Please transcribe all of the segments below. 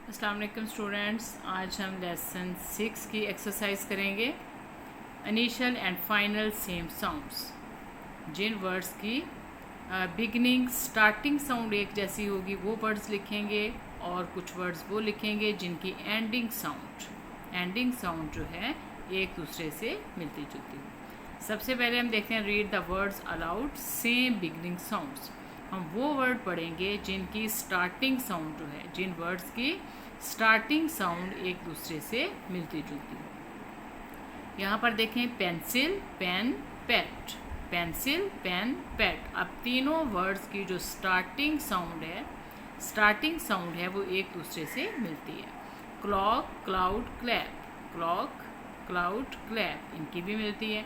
अस्सलाम वालेकुम स्टूडेंट्स, आज हम लेसन 6 की एक्सरसाइज करेंगे। Initial and final same sounds. जिन वर्ड्स की बिगनिंग स्टार्टिंग साउंड एक जैसी होगी वो वर्ड्स लिखेंगे, और कुछ वर्ड्स वो लिखेंगे जिनकी एंडिंग साउंड जो है एक दूसरे से मिलती जुलती हो। सबसे पहले हम देखते हैं, read the words allowed same beginning sounds. हम वो वर्ड पढ़ेंगे जिनकी स्टार्टिंग साउंड जो है, जिन वर्ड्स की स्टार्टिंग साउंड एक दूसरे से मिलती जुलती हो। यहाँ पर देखें, पेंसिल, पेन, पेट, पेंसिल, पेन, पेट। अब तीनों वर्ड्स की जो स्टार्टिंग साउंड है वो एक दूसरे से मिलती है। Clock, cloud, clap, clock, cloud, clap, इनकी भी मिलती है।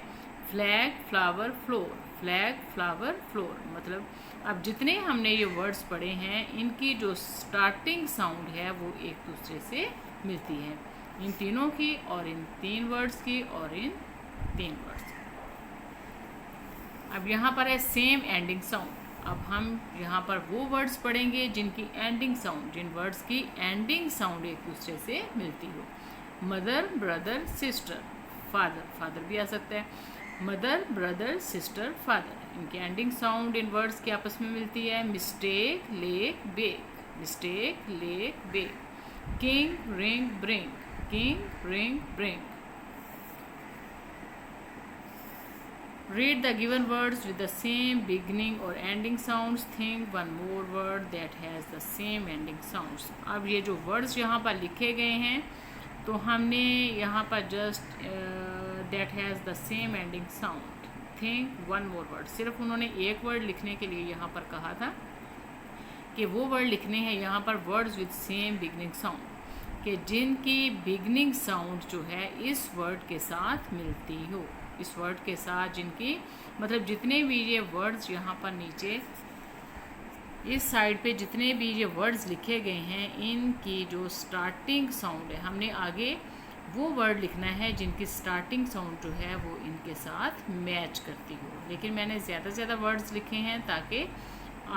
Flag, flower, floor, flag, flower, floor. मतलब अब जितने हमने ये वर्ड्स पढ़े हैं इनकी जो स्टार्टिंग साउंड है वो एक दूसरे से मिलती है, इन तीनों की और इन तीन वर्ड्स की और इन तीन वर्ड्स की। अब यहाँ पर है सेम एंडिंग साउंड। अब हम यहाँ पर वो वर्ड्स पढ़ेंगे जिनकी एंडिंग साउंड, जिन वर्ड्स की एंडिंग साउंड एक दूसरे से मिलती हो। Mother, brother, sister, father, father भी आ सकता है। मदर, ब्रदर, सिस्टर, फादर, इनकी एंडिंग साउंड इन वर्ड्स की आपस में मिलती है। Mistake, lake, bake, mistake, lake, bake. King, ring, bring, king, ring, bring. Read the given words with the same beginning or ending sounds. Think one more word that has the same ending sounds. अब ये जो words यहाँ पर लिखे गए हैं तो हमने यहाँ पर just that has the same ending sound. Think one more word. सिर्फ उन्होंने एक word लिखने के लिए यहाँ पर कहा था कि वो word लिखने हैं यहाँ पर words with same beginning sound, कि जिनकी beginning sound जो है इस word के साथ मिलती हो, इस वर्ड के साथ जिनकी, मतलब जितने भी ये वर्ड्स यहाँ पर नीचे इस साइड पे जितने भी ये वर्ड्स लिखे गए हैं इनकी जो स्टार्टिंग साउंड है, हमने आगे वो वर्ड लिखना है जिनकी स्टार्टिंग साउंड जो है वो इनके साथ मैच करती हो। लेकिन मैंने ज़्यादा से ज़्यादा वर्ड्स लिखे हैं ताकि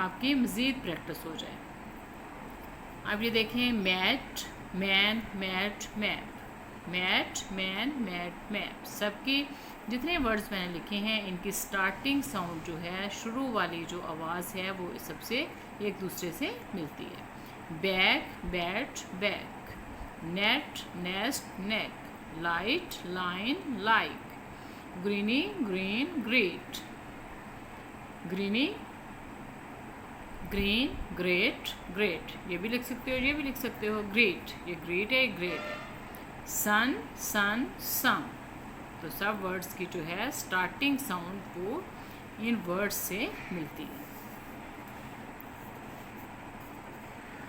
आपकी मज़ीद प्रैक्टिस हो जाए। अब ये देखें, mat, man, mat, map, mat, man, mat, map. सबकी जितने वर्ड्स मैंने लिखे हैं इनकी स्टार्टिंग साउंड जो है, शुरू वाली जो आवाज़ है वो सबसे एक दूसरे से मिलती है। Bag, bat, back, net, nest, neck, light, line, like, greeny, green, great, greeny, green, great, great. ये भी लिख सकते हो, ये भी लिख सकते हो। ग्रेट, ये ग्रेट है, ग्रेट है। सन, सन, सन। तो सब वर्ड्स की जो है स्टार्टिंग साउंड वो इन वर्ड्स से मिलती है।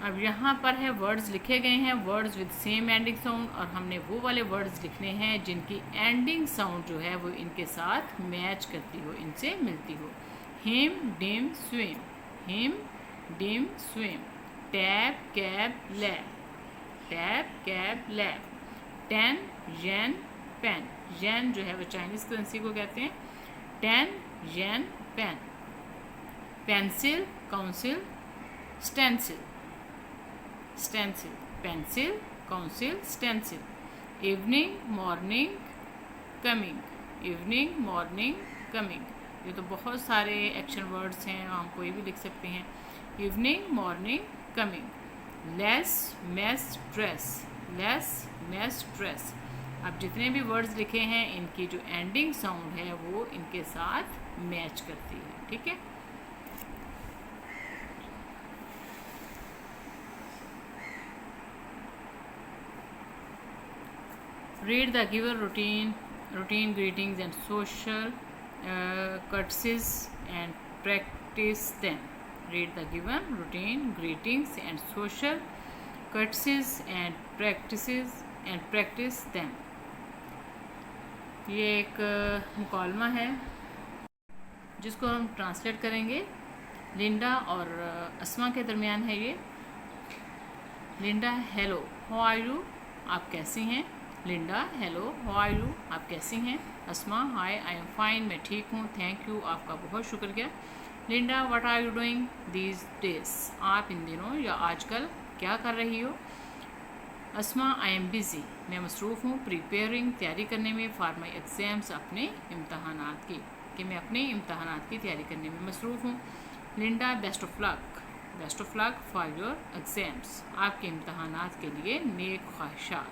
अब यहाँ पर है वर्ड्स लिखे गए हैं, words with same ending sound, और हमने वो वाले वर्ड्स लिखने हैं जिनकी एंडिंग साउंड जो है वो इनके साथ मैच करती हो, इनसे मिलती हो। Him, dim, swim, him, dim, swim. Tap, cab, lab, tap, cab, lab. Ten, yen, pen, yen जो है वो चाइनीज़ करेंसी को कहते हैं। 10 yen, pen. Pencil, council, stencil, stencil, pencil, council, stencil. Evening, morning, coming, evening, morning, coming. ये तो बहुत सारे एक्शन वर्ड्स हैं, हम कोई भी लिख सकते हैं। Evening, morning, coming. Less, mess, dress, less, mess, dress. अब जितने भी वर्ड्स लिखे हैं इनकी जो एंडिंग साउंड है वो इनके साथ मैच करती है, ठीक है। Read the given routine greetings and social courtesies and practice them. Read the given routine greetings and social courtesies and practice them. ये एक मुकालमा है जिसको हम ट्रांसलेट करेंगे। लिंडा और अस्मा के दरमियान है ये। Linda, hello, how are you, आप कैसी हैं। Linda, hello, how are you, आप कैसी हैं। अस्मा, हाय, आई एम फाइन, मैं ठीक हूँ, थैंक यू, आपका बहुत शुक्रिया। Linda, what are you doing these days, आप इन दिनों या आजकल क्या कर रही हो। अस्मा आई एम बिज़ी, मैं मसरूफ़ हूँ, प्रिपेयरिंग तैयारी करने में, फॉर माई एग्ज़ाम्स अपने इम्तहानात की, कि मैं अपने इम्तहानात की तैयारी करने में मसरूफ़ हूँ। Linda best of luck for your exams, आपके इम्तहानात के लिए नेक ख्वाहिशात।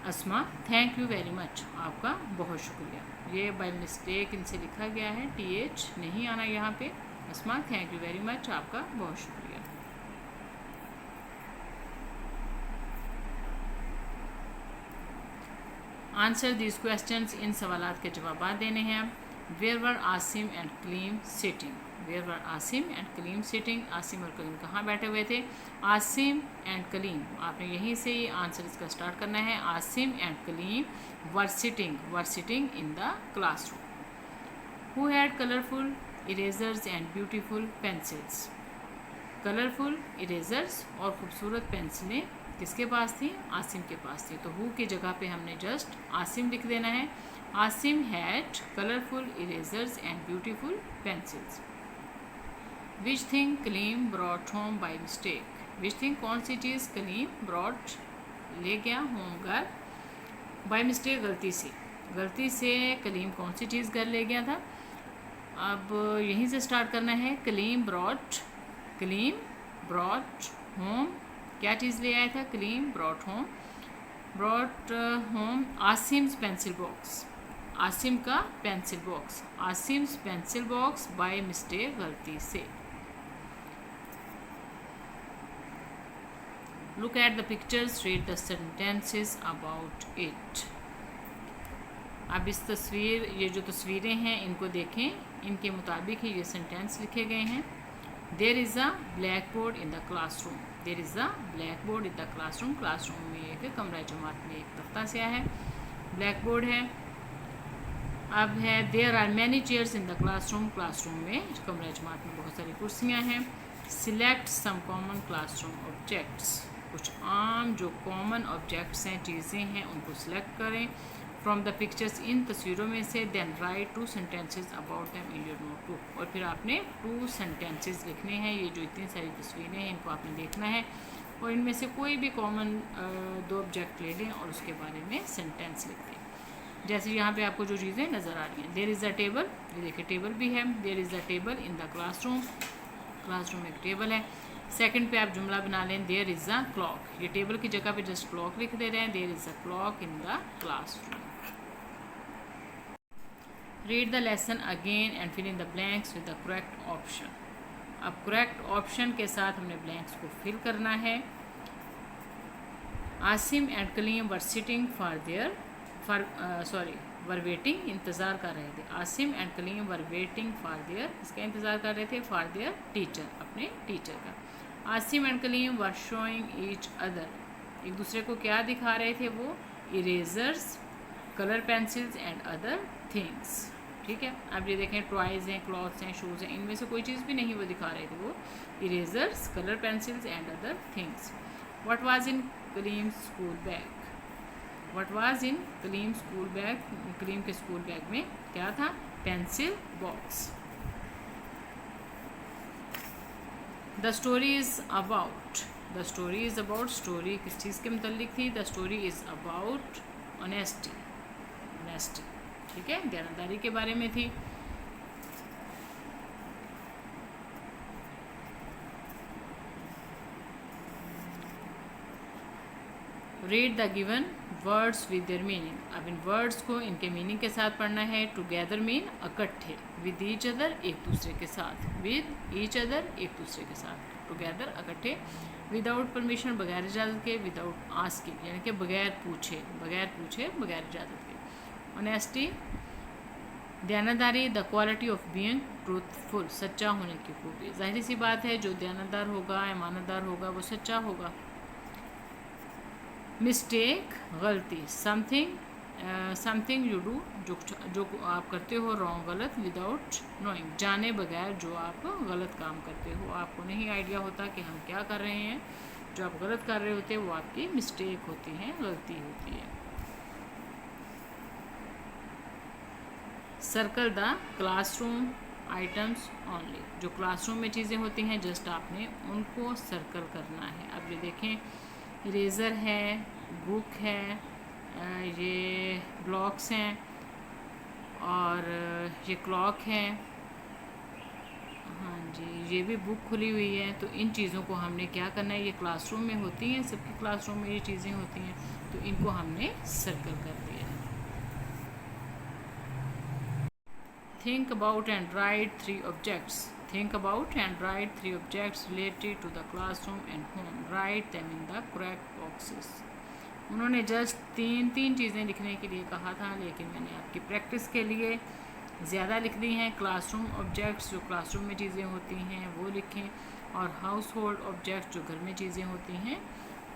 अस्मा थैंक यू वेरी मच, आपका बहुत शुक्रिया। ये बाय मिस्टेक इनसे लिखा गया है, TH नहीं आना यहाँ पे। अस्मा थैंक यू वेरी मच, आपका बहुत शुक्रिया। आंसर दिस क्वेश्चंस, इन सवालात के जवाब देने हैं। Where were Asim and Kaleem sitting, where were Asim and Kaleem sitting, Asim और कलीम कहाँ बैठे हुए थे? आसिम एंड कलीम, आपने यहीं से ही आंसर इसका स्टार्ट करना है। Asim and Kaleem were sitting in the classroom. Who had colourful erasers and beautiful pencils, colourful erasers और खूबसूरत पेंसिलें किसके पास थी? आसिम के पास थी। तो हु की जगह पे हमने जस्ट आसिम लिख देना है। Asim had colourful erasers and beautiful pencils. Which thing Kaleem brought home by mistake, which thing कौन सी चीज़ कलीम ब्रॉट ले गया होम घर बाई मिस्टेक, गलती से कलीम कौन सी चीज़ घर ले गया था? अब यहीं से स्टार्ट करना है। कलीम ब्रॉट होम, क्या चीज़ ले आया था? Kaleem brought home Asim's pencil box, Asim का pencil box, Asim's pencil box by mistake, गलती से। Look at the pictures, read the sentences about it. अब इस तस्वीर, ये जो तस्वीरें हैं इनको देखें, इनके मुताबिक ही ये सेंटेंस लिखे गए हैं। There is a black board in the classroom, there is a black board in the classroom, classroom में एक कमरा जमात में एक तख्ता स्याह है, ब्लैक बोर्ड है। अब है there are many chairs in the classroom, classroom में कमरा जमात में बहुत सारी कुर्सियाँ हैं। Select some common classroom objects, कुछ आम जो कॉमन ऑब्जेक्ट्स हैं, चीज़ें हैं, उनको सिलेक्ट करें फ्रॉम द पिक्चर्स, इन तस्वीरों में से। Then write 2 sentences about them in your notebook, और फिर आपने 2 sentences लिखने हैं। ये जो इतनी सारी तस्वीरें हैं इनको आपने देखना है और इनमें से कोई भी कॉमन 2 ऑब्जेक्ट ले लें और उसके बारे में सेंटेंस लिख दें। जैसे यहाँ पे आपको जो चीज़ें नज़र आ रही हैं, देयर इज़ अ टेबल, ये देखिए टेबल भी है, there is a table in the classroom, classroom में एक टेबल है। सेकंड पे आप जुमला बना लें, देयर इज़ अ क्लॉक, ये टेबल की जगह पे जस्ट क्लॉक लिख दे रहे हैं, there is a clock in the classroom. Read the lesson again and fill in the blanks with the correct option. अब करेक्ट ऑप्शन के साथ हमने ब्लैंक्स को फिल करना है। Asim and Kaleem were sitting were waiting, इंतज़ार कर रहे थे। Asim and Kaleem were waiting for their, इसका इंतज़ार कर रहे थे, फॉर देयर टीचर, अपने टीचर का। Asim and Kaleem were showing each other, एक दूसरे को क्या दिखा रहे थे वो? Erasers, colour pencils and other things. ठीक है, अब ये देखें टॉयज़ हैं, क्लॉथ्स हैं, शूज़ हैं, इनमें से कोई चीज़ भी नहीं वो दिखा रहे थे, वो erasers, colour pencils and other things. What was in Kaleem school bag, what was in Kaleem school bag, Kaleem के स्कूल बैग में क्या था? Pencil box. The story is about, the story is about, story किस चीज़ के मुतल्लिक थी? The story is about honesty, ठीक है, दयानतदारी के बारे में थी। Read the given words with their meaning, अब इन वर्ड्स को इनके मीनिंग के साथ पढ़ना है। टुगेदर मीन इकट्ठे, विद ईच अदर एक दूसरे के साथ, विद ईच अदर एक दूसरे के साथ, टुगेदर इकट्ठे। विदाउट परमिशन बगैर इजाज़त के, विदाउट आस्किंग यानी कि बगैर पूछे, बगैर इजाज़त के। ऑनेस्टी दयानतदारी, the quality of being truthful, सच्चा होने की खूबी। जाहिर सी बात है जो दयानतदार होगा, ईमानदार होगा, वो सच्चा होगा। मिस्टेक गलती, समथिंग यू डू, जो आप करते हो रॉन्ग गलत, विदाउट नोइंग जाने बगैर जो आप गलत काम करते हो, आपको नहीं आइडिया होता कि हम क्या कर रहे हैं, जो आप गलत कर रहे होते हैं वो आपकी मिस्टेक होती है, गलती होती है। Circle the classroom items only, जो क्लासरूम में चीज़ें होती हैं जस्ट आपने उनको सर्कल करना है। अब ये देखें इरेज़र है, बुक है, ये ब्लॉक्स हैं और ये क्लॉक है। हाँ जी, ये भी बुक खुली हुई है। तो इन चीज़ों को हमने क्या करना है, ये क्लासरूम में होती हैं, सबके क्लासरूम में ये चीज़ें होती हैं, तो इनको हमने सर्कल कर दिया। Think about and write 3 objects. Think about and write 3 objects related to the classroom and home. Write them in the correct boxes. उन्होंने जस्ट तीन चीज़ें लिखने के लिए कहा था, लेकिन मैंने आपकी प्रैक्टिस के लिए ज़्यादा लिख दी हैं। क्लासरूम ऑब्जेक्ट्स, जो क्लासरूम में चीज़ें होती हैं वो लिखें, और हाउस होल्ड ऑब्जेक्ट्स, जो घर में चीज़ें होती हैं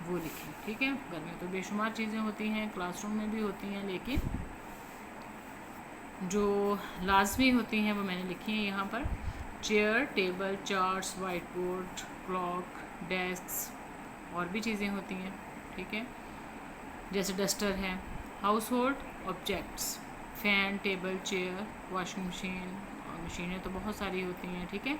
वो लिखें। ठीक है, घर में तो बेशुमार चीज़ें होती हैं, क्लासरूम में भी होती हैं, लेकिन जो लाजमी होती हैं वो मैंने लिखी हैं यहाँ पर। Chair, table, charts, white board, clock, desk और भी चीज़ें होती हैं। ठीक है, जैसे डस्टर है। House hold objects, fan, table, chair, washing machine, और मशीनें तो बहुत सारी होती हैं। ठीक है,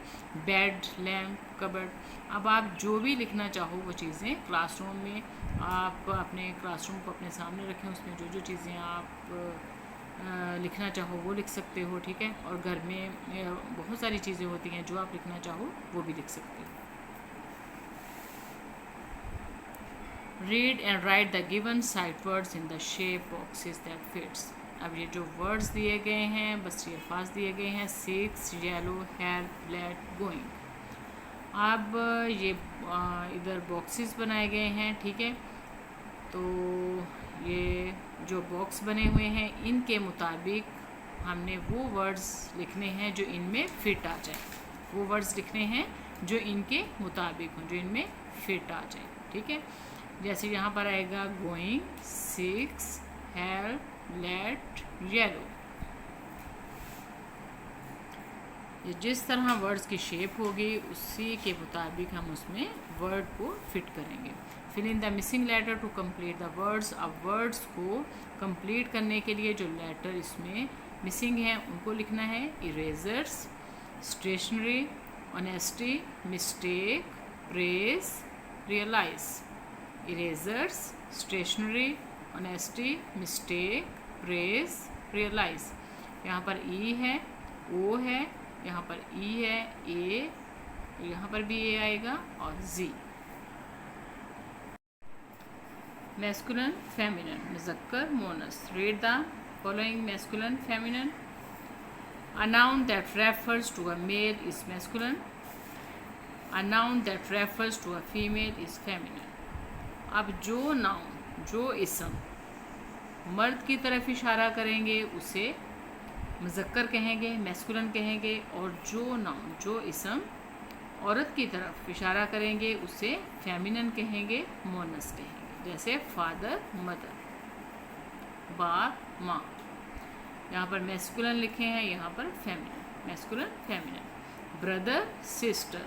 बेड, लैम्प, कबर्ड। अब आप जो भी लिखना चाहो वो चीज़ें क्लासरूम में, आप अपने क्लासरूम को अपने सामने रखें, उसमें जो जो चीज़ें आप लिखना चाहो वो लिख सकते हो। ठीक है, और घर में बहुत सारी चीज़ें होती हैं, जो आप लिखना चाहो वो भी लिख सकते हो। Read and right the given sight words in the shape boxes that fits. अब ये जो वर्ड्स दिए गए हैं, बस ये अल्फाज दिए गए हैं, 6, येलो, हेल्प, लेट, गोइंग। अब ये इधर बॉक्सेस बनाए गए हैं। ठीक है, तो ये जो बॉक्स बने हुए हैं, इनके मुताबिक हमने वो वर्ड्स लिखने हैं जो इनमें फिट आ जाए। वो वर्ड्स लिखने हैं जो इनके मुताबिक हों, जो इनमें फिट आ जाए। ठीक है, जैसे यहाँ पर आएगा गोइंग, 6, हेल्प, लेट, येलो। ये जिस तरह वर्ड्स की शेप होगी उसी के मुताबिक हम उसमें वर्ड को फिट करेंगे। Fill in the missing letter to complete the words. अब वर्ड्स को कंप्लीट करने के लिए जो लेटर इसमें मिसिंग हैं उनको लिखना है। Erasers, stationery, honesty, mistake, praise, realise. Erasers, stationery, honesty, mistake, praise, realise. यहाँ पर ई है, ओ है, यहाँ पर ई है, ए, यहाँ पर भी ए आएगा, और जी। मैस्कुलिन, फेमिनिन, मुज़क्कर, मोनस। Read the following masculine, feminine. A noun that refers to a male is masculine. A noun that refers to a female is feminine. अब जो नाउन, जो इसम मर्द की तरफ इशारा करेंगे उसे मुज़क्कर कहेंगे, मैस्कुलिन कहेंगे, और जो नाउन, जो इसम औरत की तरफ इशारा करेंगे उसे फेमिनिन कहेंगे, मोनस कहेंगे। जैसे फादर, मदर, बाप, माँ। यहाँ पर मैस्कुलिन लिखे हैं, यहाँ पर feminine, masculine, feminine. Brother, sister,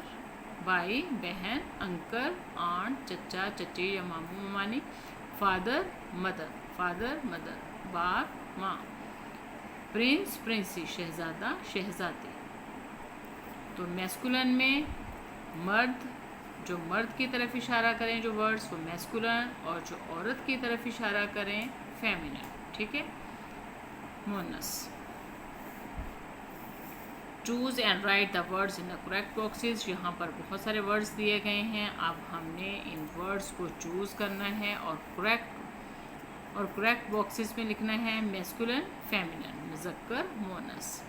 भाई, बहन, अंकल, आंट, चचा, चची या मामू, मामानी। फादर, मदर, फादर, मदर, बाप, माँ। प्रिंस, प्रिंसी, शहजादा, शहजादी। तो मैस्कुलिन में मर्द, जो मर्द की तरफ इशारा करें जो वर्ड्स, वो मैस्कुलिन, और जो औरत की तरफ इशारा करें फेमिनिन। ठीक है, Moonis. Choose and right the words in the correct boxes. यहाँ पर बहुत सारे वर्ड्स दिए गए हैं, अब हमने इन वर्ड्स को चूज़ करना है और करेक्ट बॉक्सेस में लिखना है। मैस्कुलिन, फेमिनिन, मुज़क्कर, मोनस।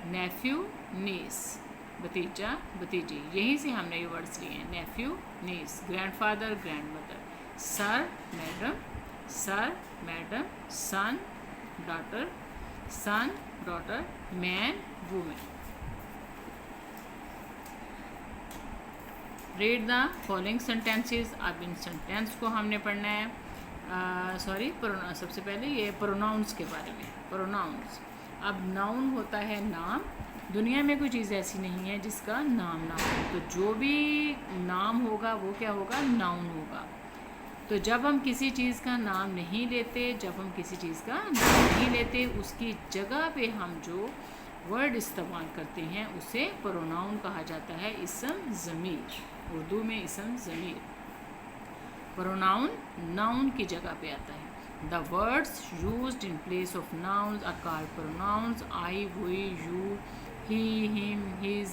नेफ्यू, नीस, भतीजा, भतीजी, यहीं से हमने ये वर्ड्स लिए हैं। Nephew, niece. Grandfather, grandmother. Sir, madam, sir, madam. Son, daughter, son, daughter. Man, women. Read the following sentences. अब इन सेंटेंस को हमने पढ़ना है। सबसे पहले ये प्रोनाउंस के बारे में। प्रोनाउंस, अब नाउन होता है नाम। दुनिया में कोई चीज़ ऐसी नहीं है जिसका नाम ना हो, तो जो भी नाम होगा वो क्या होगा, नाउन होगा। तो जब हम किसी चीज़ का नाम नहीं लेते, उसकी जगह पे हम जो वर्ड इस्तेमाल करते हैं उसे प्रोनाउन कहा जाता है। इसम ज़मीर, उर्दू में इसम ज़मीर। प्रोनाउन नाउन की जगह पे आता है। The words used in place of nouns are called pronouns. I, we, you, he, him, his,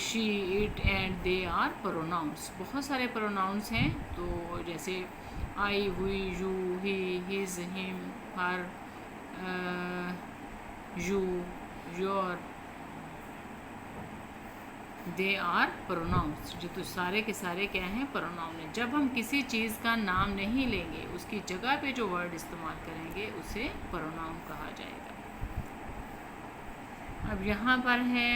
she, it and they are pronouns. बहुत सारे प्रोनाउंस हैं, तो जैसे I, we, you, he, his, him, her, you, your, they are pronouns. जो तो सारे के सारे क्या हैं, प्रोनाउन है। जब हम किसी चीज़ का नाम नहीं लेंगे, उसकी जगह पे जो वर्ड इस्तेमाल करेंगे उसे प्रोनाउन कहा जाएगा। अब यहाँ पर है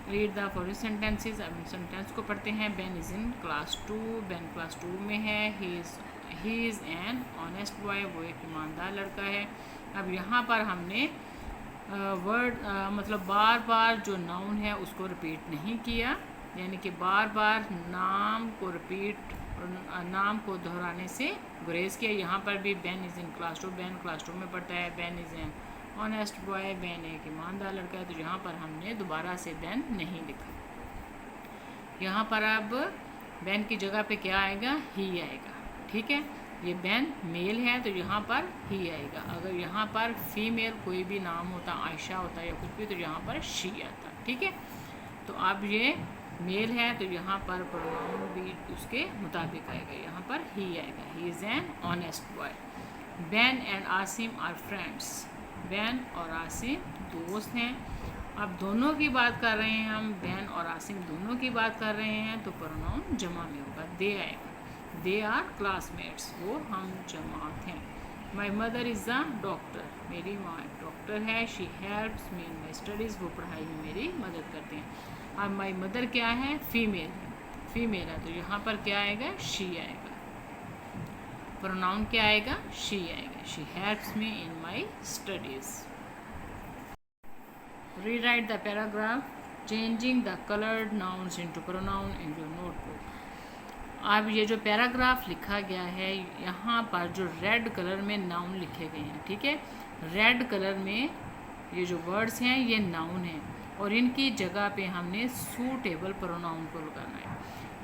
रीड द फॉलोइंग सेंटेंसेस। अब सेंटेंस को पढ़ते हैं। Ben is in class 2। Ben class 2 में है। ही इज़ एन ऑनेस्ट बॉय। वो एक ईमानदार लड़का है। अब यहाँ पर हमने वर्ड मतलब बार बार जो नाउन है उसको रिपीट नहीं किया, यानी कि बार बार नाम को रिपीट नाम को दोहराने से गुरेज किया। यहाँ पर भी Ben is in class 2, Ben class 2 में पढ़ता है। Ben is an honest boy, Ben एक ईमानदार लड़का है। तो यहाँ पर हमने दोबारा से बेन नहीं लिखा। यहाँ पर अब बेन की जगह पे क्या आएगा, ही आएगा। ठीक है, ये बेन मेल है तो यहाँ पर ही आएगा। अगर यहाँ पर फीमेल कोई भी नाम होता, आयशा होता या कुछ भी, तो यहाँ पर शी आता। ठीक है, तो अब ये मेल है तो यहाँ पर प्रोनाउन भी उसके मुताबिक आएगा। यहाँ पर ही आएगा। He is an honest boy. Ben and Asim are friends. Ben और आसिम दोस्त हैं। अब दोनों की बात कर रहे हैं हम, बेन और आसिम दोनों की बात कर रहे हैं, तो प्रोनाउन जमा में होगा, दे आएगा। दे आर क्लासमेट्स, वो हम जमात हैं। My mother is a doctor. मेरी माँ डॉक्टर है। She helps me in my studies. वो पढ़ाई में मेरी मदद करते हैं। अब माई मदर क्या है, फीमेल है। फीमेल है तो यहाँ पर क्या आएगा, शी आएगा। प्रोनाउन क्या आएगा, शी आएगा। She helps me in my studies. Rewrite the paragraph changing the coloured nouns into pronoun in your notebook. अब ये जो पैराग्राफ लिखा गया है, यहाँ पर जो रेड कलर में नाउन लिखे गए हैं, ठीक है, रेड कलर में ये जो वर्ड्स हैं ये नाउन हैं, और इनकी जगह पे हमने सूटेबल प्रोनाउन को लगाना है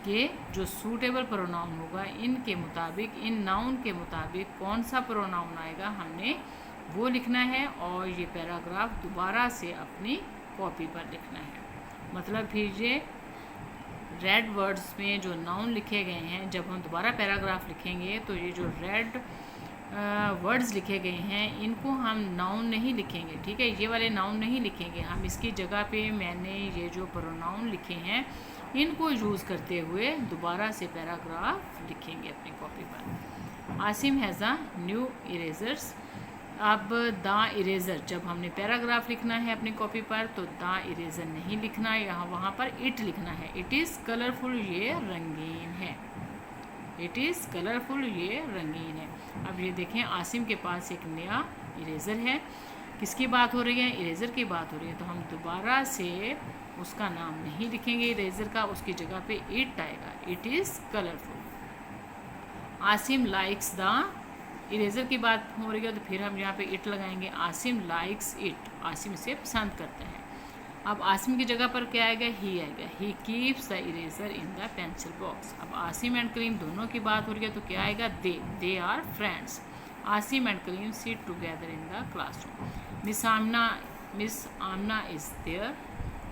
कि जो सूटेबल प्रोनाउन होगा इनके मुताबिक, इन नाउन के मुताबिक कौन सा प्रोनाउन आएगा हमने वो लिखना है, और ये पैराग्राफ दोबारा से अपनी कॉपी पर लिखना है। मतलब फिर ये रेड वर्ड्स में जो नाउन लिखे गए हैं, जब हम दोबारा पैराग्राफ लिखेंगे तो ये जो रेड वर्ड्स लिखे गए हैं इनको हम नाउन नहीं लिखेंगे। ठीक है, ये वाले नाउन नहीं लिखेंगे हम, इसकी जगह पे मैंने ये जो प्रोनाउन लिखे हैं इनको यूज़ करते हुए दोबारा से पैराग्राफ लिखेंगे अपनी कॉपी पर। Asim has a new erasers. अब द इरेज़र, जब हमने पैराग्राफ लिखना है अपनी कॉपी पर तो द इरेज़र नहीं लिखना है, यहाँ वहाँ पर इट लिखना है। इट इज़ कलरफुल, ये रंगीन है। इट इज़ कलरफुल, ये रंगीन है। अब ये देखें, आसिम के पास एक नया इरेज़र है। किसकी बात हो रही है, इरेज़र की बात हो रही है, तो हम दोबारा से उसका नाम नहीं लिखेंगे इरेज़र का, उसकी जगह पे इट आएगा। It is colourful. Asim likes the eraser की बात हो रही है तो फिर हम यहाँ पे इट लगाएंगे। आसिम लाइक्स इट, आसिम इसे पसंद करता है। अब आसिम की जगह पर क्या आएगा, ही आएगा। He keeps the eraser in the pencil box. अब आसिम एंड करीम दोनों की बात हो रही है तो क्या आएगा, they are friends. Asim and Kareem sit together in the classroom. Miss Aamna is their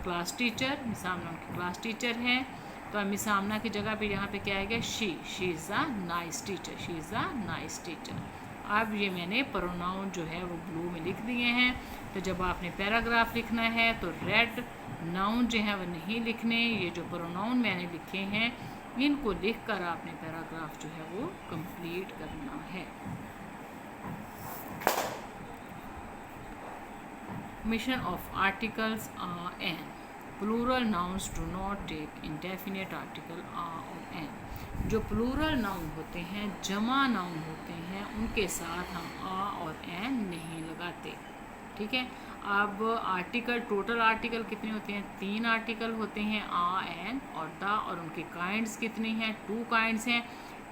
class teacher. Miss Aamna उनकी क्लास टीचर है, तो अब मिस आमना की जगह पे यहाँ पे क्या आएगा, she is a nice teacher. She is a nice teacher. अब ये मैंने प्रोनाउन जो है वो ब्लू में लिख दिए हैं। तो जब आपने पैराग्राफ लिखना है तो रेड नाउन जो है वो नहीं लिखने, ये जो प्रोनाउन मैंने लिखे हैं इनको लिख कर आपने पैराग्राफ जो है वो कंप्लीट करना है। Omission of articles an. Plural nouns do not take indefinite article a और एन। जो प्लूरल नाउन होते हैं, जमा नाउन होते हैं, उनके साथ हम आ और एन नहीं लगाते। ठीक है, अब आर्टिकल, टोटल आर्टिकल कितने होते हैं, 3 आर्टिकल होते हैं, आ, एन और द, और उनके काइंड्स कितने हैं, 2 काइंड्स हैं,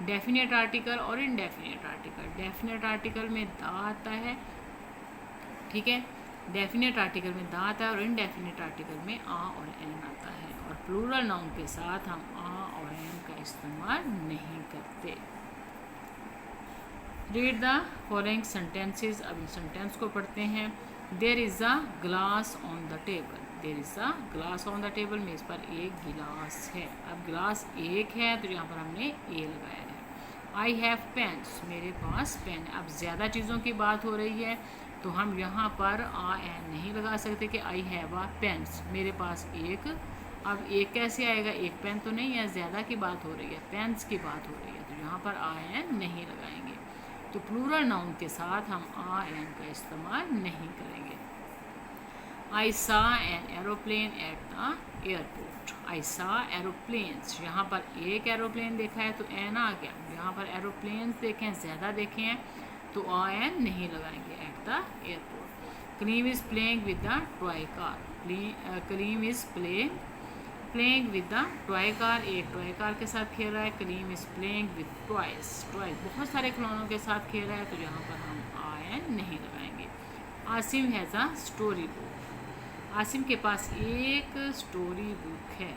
डेफिनेट आर्टिकल और इनडेफिनेट आर्टिकल। डेफिनेट आर्टिकल में द आता है, ठीक है, डेफिनेट आर्टिकल में द आता है, और इनडेफिनेट आर्टिकल में आ और एन आता है। और प्लूरल नाउन के साथ हम आ और एन का इस्तेमाल नहीं करते। Read the following sentences. अब इन सेंटेंस को पढ़ते हैं। There is a glass on the table. There is a glass on the table, मेज़ पर एक गिलास है। अब गिलास एक है तो यहाँ पर हमने ए लगाया है। आई हैव पेन्स, मेरे पास पेन। अब ज़्यादा चीज़ों की बात हो रही है तो हम यहाँ पर आ एन नहीं लगा सकते कि आई हैव अ पेन्स, मेरे पास एक। अब एक कैसे आएगा, एक पेन तो नहीं है, ज़्यादा की बात हो रही है, पेन्स की बात हो रही है, तो यहाँ पर आ एन नहीं लगाएंगे। तो प्लूरल नाउन के साथ हम आ एन का इस्तेमाल नहीं करेंगे। I saw an aeroplane at the airport. I saw aeroplanes, यहाँ पर एक एरोप्लेन देखा है तो एन आ गया। यहाँ पर एरोप्लेन्स देखें, ज़्यादा देखे हैं तो आ एन नहीं लगाएंगे। At the airport. Kaleem is playing with the toy car. Kaleem is playing with the toy car, एक टॉय कार के साथ खेल रहा है। Kaleem is playing with toys, toys बहुत सारे खिलौनों के साथ खेल रहा है, तो यहाँ पर हम आ एन नहीं लगाएंगे। Asim has a story book. Asim के पास एक स्टोरी बुक है,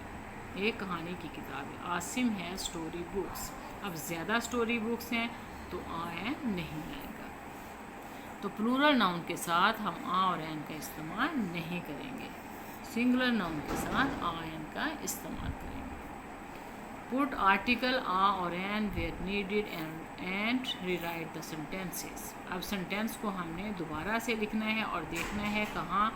एक कहानी की किताब है। आसिम है स्टोरी बुक्स। अब ज़्यादा स्टोरी बुक्स हैं तो आ एन नहीं आएगा। तो प्लूरल नाउन के साथ हम आ और एन का इस्तेमाल नहीं करेंगे। सिंगुलर नाउन के साथ आ एन का इस्तेमाल करेंगे। पुट आर्टिकल आ और an where needed and rewrite the sentences. अब सेंटेंस को हमने दोबारा से लिखना है और देखना है कहाँ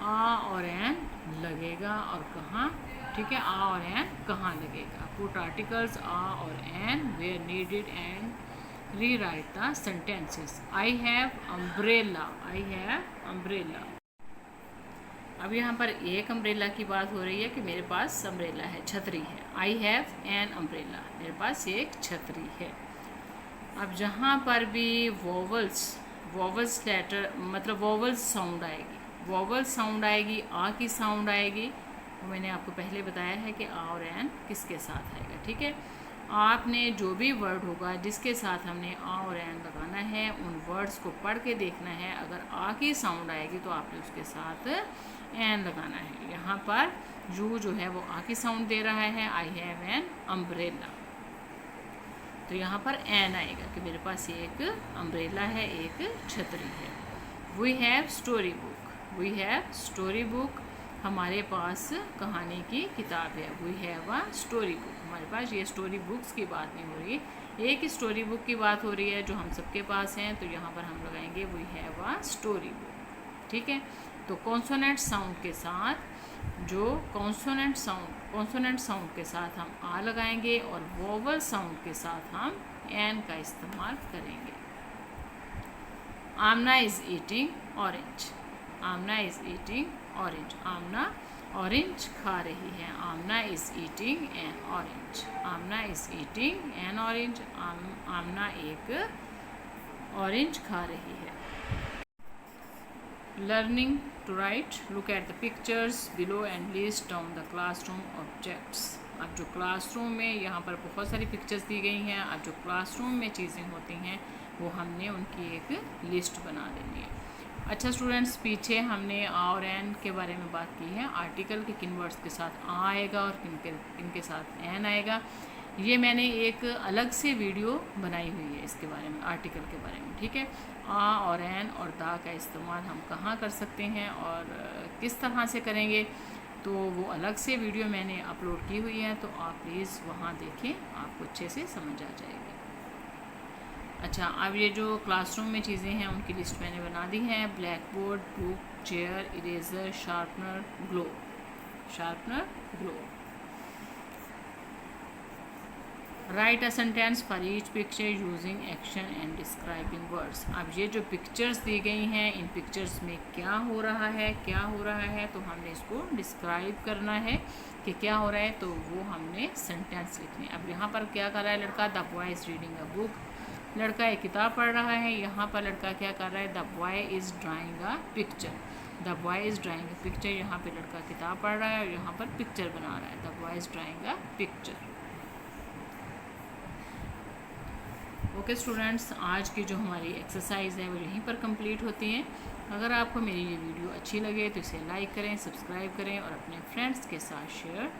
आ और एन लगेगा और कहाँ, ठीक है, आ और एन कहाँ लगेगा। पुट आर्टिकल्स आ और an where needed and rewrite the sentences. I have umbrella. I have umbrella. अब यहाँ पर एक अम्ब्रेला की बात हो रही है कि मेरे पास अम्ब्रेला है, छतरी है। आई हैव एन अम्ब्रेला, मेरे पास एक छतरी है। अब जहाँ पर भी वोवल्स लेटर मतलब वोवल्स साउंड आएगी, वोवल साउंड आएगी, आ की साउंड आएगी, वो मैंने आपको पहले बताया है कि आ और एन किसके साथ आएगा, ठीक है। आपने जो भी वर्ड होगा जिसके साथ हमने आ और एन लगाना है, उन वर्ड्स को पढ़ के देखना है। अगर आ की साउंड आएगी तो आपने उसके साथ एन लगाना है। यहाँ पर यू जो है वो आ की साउंड दे रहा है, आई हैव एन अम्ब्रेला, तो यहाँ पर एन आएगा कि मेरे पास एक अम्ब्रेला है, एक छतरी है। We have story book. We have story book, हमारे पास कहानी की किताब है। We have a story book, हमारे पास ये स्टोरी बुक्स की बात नहीं हो रही, एक स्टोरी बुक की बात हो रही है जो हम सबके पास हैं, तो यहाँ पर हम लगाएंगे we have a story book, ठीक है। तो कॉन्सोनेंट साउंड के साथ जो कॉन्सोनेंट साउंड के साथ हम आ लगाएंगे और वोवल साउंड के साथ हम एन का इस्तेमाल करेंगे। Aamna is eating orange. Aamna is eating orange, Aamna orange खा रही है। Aamna is eating an orange. Aamna is eating an orange, Aamna एक ऑरेंज खा रही है। Learning to write, look at the pictures below and list down the classroom objects. अब जो क्लासरूम में यहाँ पर बहुत सारी पिक्चर्स दी गई हैं, अब जो क्लासरूम में चीज़ें होती हैं वो हमने उनकी एक लिस्ट बना देनी है। अच्छा स्टूडेंट्स, पीछे हमने आ और एन के बारे में बात की है, आर्टिकल के किन वर्ड्स के साथ आ आएगा और किन के साथ एन आएगा। ये मैंने एक अलग से वीडियो बनाई हुई है इसके बारे में, आर्टिकल के बारे में, ठीक है। आ और एन और दा का इस्तेमाल हम कहाँ कर सकते हैं और किस तरह से करेंगे, तो वो अलग से वीडियो मैंने अपलोड की हुई है, तो आप प्लीज़ वहाँ देखें, आपको अच्छे से समझ आ जाएगी। अच्छा, अब ये जो क्लासरूम में चीज़ें हैं उनकी लिस्ट मैंने बना दी है। Black board, book, chair, eraser, sharpener, glow. Sharpener, glow. Right a sentence for each picture using action and describing words. अब ये जो पिक्चर्स दी गई हैं, इन पिक्चर्स में क्या हो रहा है, क्या हो रहा है, तो हमने इसको डिस्क्राइब करना है कि क्या हो रहा है, तो वो हमने सेंटेंस लिखने। अब यहाँ पर क्या कर रहा है लड़का, the boy is reading a book, लड़का एक किताब पढ़ रहा है। यहाँ पर लड़का क्या कर रहा है, the boy is drawing a picture. The boy is drawing a picture, यहाँ पे लड़का किताब पढ़ रहा है और यहाँ पर पिक्चर बना रहा है। The boy is drawing a picture. Okay students, आज की जो हमारी एक्सरसाइज है वो यहीं पर कंप्लीट होती है। अगर आपको मेरी ये वीडियो अच्छी लगे तो इसे लाइक करें, सब्सक्राइब करें और अपने फ्रेंड्स के साथ शेयर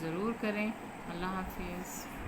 ज़रूर करें। अल्लाह हाफिज़।